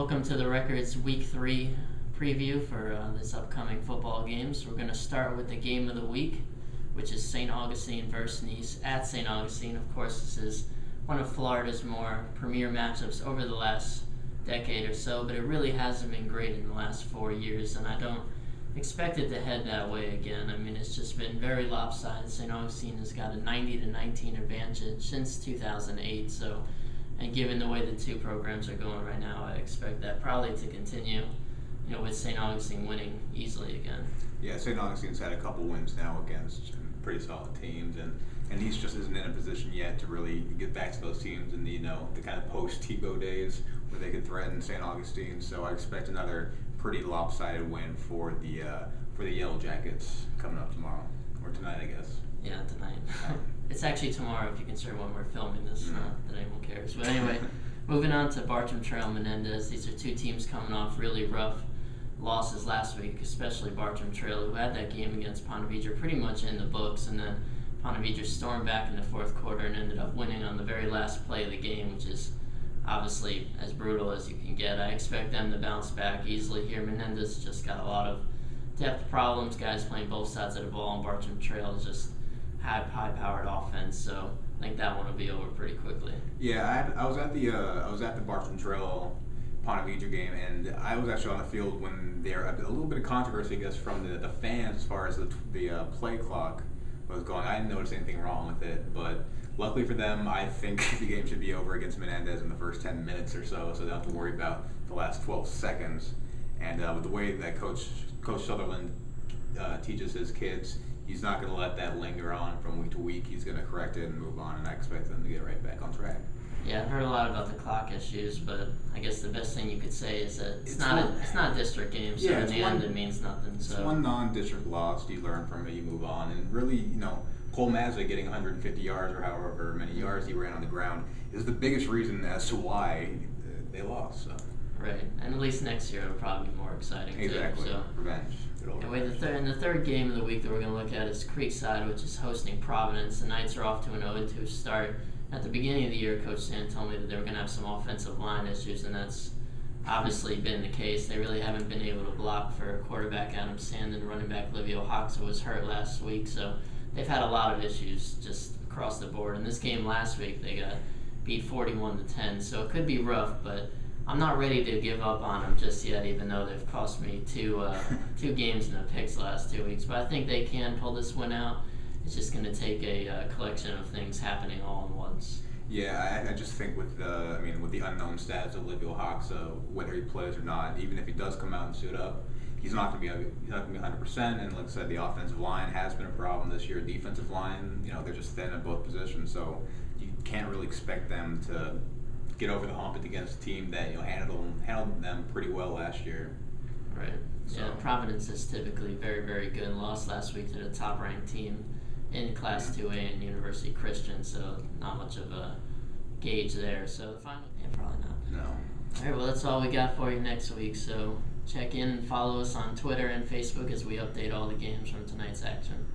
Welcome to the Records Week 3 preview for this upcoming football games. We're going to start with the game of the week, which is St. Augustine versus Nice at St. Augustine. Of course, this is one of Florida's more premier matchups over the last decade or so, but it really hasn't been great in the last 4 years, and I don't expect it to head that way again. I mean, it's just been very lopsided. St. Augustine has got a 90-19 advantage since 2008, and given the way the two programs are going right now, I expect that probably to continue, with St. Augustine winning easily again. Yeah, St. Augustine's had a couple wins now against pretty solid teams, and Nice just isn't in a position yet to really get back to those teams in the kind of post-Tebow days where they could threaten St. Augustine. So I expect another pretty lopsided win for the Yellow Jackets coming up tomorrow, or tonight, I guess. Yeah, tonight. It's actually tomorrow if you consider when we're filming this, that anyone cares. But anyway, moving on to Bartram Trail Menendez. These are two teams coming off really rough losses last week, especially Bartram Trail, who had that game against Ponte Vedra pretty much in the books, and then Ponte Vedra stormed back in the fourth quarter and ended up winning on the very last play of the game, which is obviously as brutal as you can get. I expect them to bounce back easily here. Menendez just got a lot of depth problems, guys playing both sides of the ball, and Bartram Trail just had high-powered offense, so I think that one will be over pretty quickly. Yeah, I was at the Bartram Trail Ponte Vedra game, and I was actually on the field when there a little bit of controversy, I guess, from the fans as far as the play clock was going. I didn't notice anything wrong with it, but luckily for them, I think the game should be over against Menendez in the first 10 minutes or so they don't have to worry about the last 12 seconds. And with the way that Coach Sutherland teaches his kids, he's not going to let that linger on from week to week. He's going to correct it and move on, and I expect them to get right back on track. Yeah, I've heard a lot about the clock issues, but I guess the best thing you could say is that it's not a district game, so in the end it means nothing. It's one non-district loss. You learn from it, you move on, and really, Cole Mazza getting 150 yards or however many yards he ran on the ground is the biggest reason as to why they lost. So. Right, and at least next year it'll probably be more exciting exactly. too. So. Revenge. The third game of the week that we're going to look at is Creekside, which is hosting Providence. The Knights are off to an 0-2 start. At the beginning of the year, Coach Sand told me that they were going to have some offensive line issues, and that's obviously been the case. They really haven't been able to block for quarterback Adam Sand, and running back Livio Hoxa was hurt last week, so they've had a lot of issues just across the board. In this game last week, they got beat 41-10, so it could be rough, but I'm not ready to give up on them just yet, even though they've cost me two games in the picks the last 2 weeks. But I think they can pull this one out. It's just going to take a collection of things happening all at once. Yeah, I just think with the unknown stats of Livio Hoxa, whether he plays or not, even if he does come out and suit up, he's not going to be 100%. And like I said, the offensive line has been a problem this year. Defensive line, they're just thin at both positions, so you can't really expect them to get over the hump against a team that handled them pretty well last year. Right. So. Yeah, Providence is typically very, very good and lost last week to the top-ranked team in Class 2A and University Christian, so not much of a gauge there. So the final, probably not. No. All right, well, that's all we got for you next week. So check in and follow us on Twitter and Facebook as we update all the games from tonight's action.